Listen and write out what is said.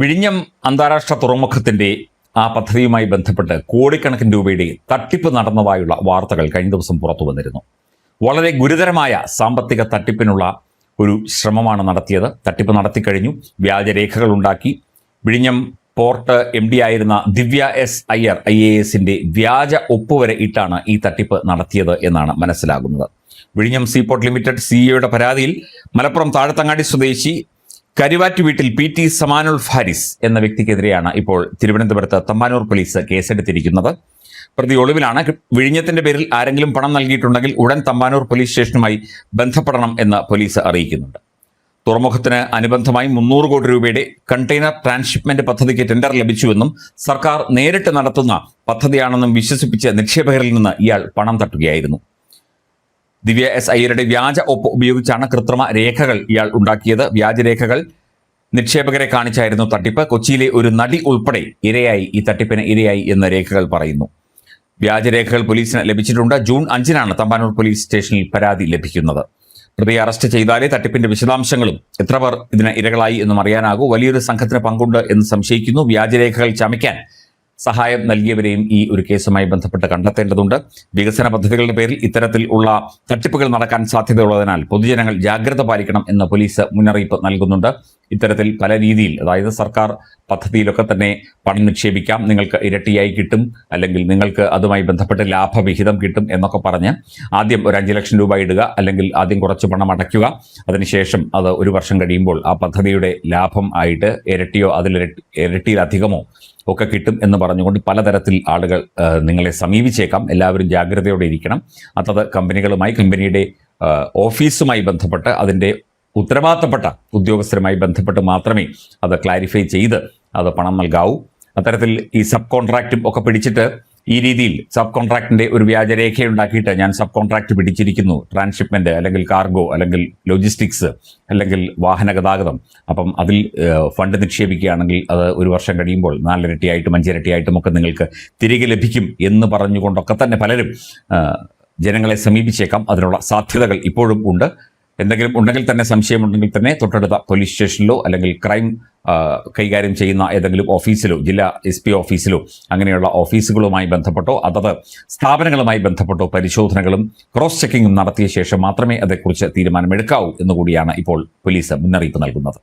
വിഴിഞ്ഞം അന്താരാഷ്ട്ര തുറമുഖത്തിന്റെ ആ പദ്ധതിയുമായി ബന്ധപ്പെട്ട് കോടിക്കണക്കിന് രൂപയുടെ തട്ടിപ്പ് നടന്നതായുള്ള വാർത്തകൾ കഴിഞ്ഞ ദിവസം പുറത്തു വന്നിരുന്നു. വളരെ ഗുരുതരമായ സാമ്പത്തിക തട്ടിപ്പിനുള്ള ഒരു ശ്രമമാണ് നടത്തിയത്. തട്ടിപ്പ് നടത്തിക്കഴിഞ്ഞു. വ്യാജരേഖകൾ ഉണ്ടാക്കി. വിഴിഞ്ഞം പോർട്ട് MD ആയിരുന്ന ദിവ്യ S. അയ്യർ IAS വ്യാജ ഒപ്പുവരെ ഇട്ടാണ് ഈ തട്ടിപ്പ് നടത്തിയത് എന്നാണ് മനസ്സിലാകുന്നത്. വിഴിഞ്ഞം സീപോർട്ട് ലിമിറ്റഡ് CEO പരാതിയിൽ മലപ്പുറം താഴത്തങ്ങാടി സ്വദേശി കരിവാറ്റ് വീട്ടിൽ PT സമാനുൽ ഫാരിസ് എന്ന വ്യക്തിക്കെതിരെയാണ് ഇപ്പോൾ തിരുവനന്തപുരത്ത് തമ്പാനൂർ പോലീസ് കേസെടുത്തിരിക്കുന്നത്. പ്രതി ഒളിവിലാണ്. വിഴിഞ്ഞത്തിന്റെ പേരിൽ ആരെങ്കിലും പണം നൽകിയിട്ടുണ്ടെങ്കിൽ ഉടൻ തമ്പാനൂർ പോലീസ് സ്റ്റേഷനുമായി ബന്ധപ്പെടണം എന്ന് പോലീസ് അറിയിക്കുന്നുണ്ട്. തുറമുഖത്തിന് അനുബന്ധമായി 300 കോടി രൂപയുടെ കണ്ടെയ്നർ ട്രാൻസ്ഷിപ്മെന്റ് പദ്ധതിക്ക് ടെൻഡർ ലഭിച്ചുവെന്നും സർക്കാർ നേരിട്ട് നടത്തുന്ന പദ്ധതിയാണെന്നും വിശ്വസിപ്പിച്ച് നിക്ഷേപകരിൽ നിന്ന് ഇയാൾ പണം തട്ടുകയായിരുന്നു. ദിവ്യ S. അയ്യരുടെ വ്യാജ ഒപ്പ് ഉപയോഗിച്ചാണ് കൃത്രിമ രേഖകൾ ഇയാൾ ഉണ്ടാക്കിയത്. വ്യാജരേഖകൾ നിക്ഷേപകരെ കാണിച്ചായിരുന്നു തട്ടിപ്പ്. കൊച്ചിയിലെ ഒരു നടി ഉൾപ്പെടെ ഇരയായി, ഈ തട്ടിപ്പിന് ഇരയായി എന്ന് രേഖകൾ പറയുന്നു. വ്യാജരേഖകൾ പോലീസിന് ലഭിച്ചിട്ടുണ്ട്. ജൂൺ 5-നാണ് തമ്പാനൂർ പോലീസ് സ്റ്റേഷനിൽ പരാതി ലഭിക്കുന്നത്. പ്രതിയെ അറസ്റ്റ് ചെയ്താലേ തട്ടിപ്പിന്റെ വിശദാംശങ്ങളും എത്ര പേർ ഇതിന് ഇരകളായി എന്നും അറിയാനാകൂ. വലിയൊരു സംഘത്തിന് പങ്കുണ്ട് എന്ന് സംശയിക്കുന്നു. വ്യാജരേഖകൾ ചമയ്ക്കാൻ സഹായം നൽകിയവരെയും ഈ ഒരു കേസുമായി ബന്ധപ്പെട്ട് കണ്ടെത്തേണ്ടതുണ്ട്. വികസന പദ്ധതികളുടെ പേരിൽ ഇത്തരത്തിൽ ഉള്ള തട്ടിപ്പുകൾ നടക്കാൻ സാധ്യതയുള്ളതിനാൽ പൊതുജനങ്ങൾ ജാഗ്രത പാലിക്കണം എന്ന് പോലീസ് മുന്നറിയിപ്പ് നൽകുന്നുണ്ട്. ഇത്തരത്തിൽ പല രീതിയിൽ, അതായത് സർക്കാർ പദ്ധതിയിലൊക്കെ തന്നെ പണം നിക്ഷേപിക്കാം, നിങ്ങൾക്ക് ഇരട്ടിയായി കിട്ടും, അല്ലെങ്കിൽ നിങ്ങൾക്ക് അതുമായി ബന്ധപ്പെട്ട് ലാഭവിഹിതം കിട്ടും എന്നൊക്കെ പറഞ്ഞ് ആദ്യം ഒരു 5 ലക്ഷം രൂപ ഇടുക, അല്ലെങ്കിൽ ആദ്യം കുറച്ച് പണം അടയ്ക്കുക, അതിനുശേഷം അത് 1 വർഷം കഴിയുമ്പോൾ ആ പദ്ധതിയുടെ ലാഭം ആയിട്ട് ഇരട്ടിയോ ഇരട്ടിയിലധികമോ ഒക്കെ കിട്ടും എന്ന് പറഞ്ഞുകൊണ്ട് പലതരത്തിൽ ആളുകൾ നിങ്ങളെ സമീപിച്ചേക്കാം. എല്ലാവരും ജാഗ്രതയോടെ ഇരിക്കണം. അതത് കമ്പനികളുമായി, കമ്പനിയുടെ ഓഫീസുമായി ബന്ധപ്പെട്ട് അതിൻ്റെ ഉത്തരവാദിത്തപ്പെട്ട ഉദ്യോഗസ്ഥരുമായി ബന്ധപ്പെട്ട് മാത്രമേ അത് ക്ലാരിഫൈ ചെയ്ത് അത് പണം നൽകാവൂ. അത്തരത്തിൽ ഈ സബ് കോൺട്രാക്റ്റും ഒക്കെ പിടിച്ചിട്ട് ഈ രീതിയിൽ സബ് കോൺട്രാക്ടിന്റെ ഒരു വ്യാജരേഖയുണ്ടാക്കിയിട്ട് ഞാൻ സബ് കോൺട്രാക്ട് പിടിച്ചിരിക്കുന്നു, ട്രാൻസ്ഷിപ്മെന്റ് അല്ലെങ്കിൽ കാർഗോ അല്ലെങ്കിൽ ലോജിസ്റ്റിക്സ് അല്ലെങ്കിൽ വാഹന ഗതാഗതം, അപ്പം അതിൽ ഫണ്ട് നിക്ഷേപിക്കുകയാണെങ്കിൽ അത് 1 വർഷം കഴിയുമ്പോൾ 4 ഇരട്ടിയായിട്ടും 5 ഇരട്ടിയായിട്ടും ഒക്കെ നിങ്ങൾക്ക് തിരികെ ലഭിക്കും എന്ന് പറഞ്ഞുകൊണ്ടൊക്കെ തന്നെ പലരും ജനങ്ങളെ സമീപിച്ചേക്കാം. അതിനുള്ള സാധ്യതകൾ ഇപ്പോഴും ഉണ്ട്. എന്തെങ്കിലും ഉണ്ടെങ്കിൽ തന്നെ, സംശയമുണ്ടെങ്കിൽ തന്നെ തൊട്ടടുത്ത പോലീസ് സ്റ്റേഷനിലോ അല്ലെങ്കിൽ ക്രൈം കൈകാര്യം ചെയ്യുന്ന ഏതെങ്കിലും ഓഫീസിലോ, ജില്ലാ SP ഓഫീസിലോ അങ്ങനെയുള്ള ഓഫീസുകളുമായി ബന്ധപ്പെട്ടോ അതത് സ്ഥാപനങ്ങളുമായി ബന്ധപ്പെട്ടോ പരിശോധനകളും ക്രോസ് ചെക്കിങ്ങും നടത്തിയ ശേഷം മാത്രമേ അതേക്കുറിച്ച് തീരുമാനമെടുക്കാവൂ എന്നുകൂടിയാണ് ഇപ്പോൾ പോലീസ് മുന്നറിയിപ്പ് നൽകുന്നത്.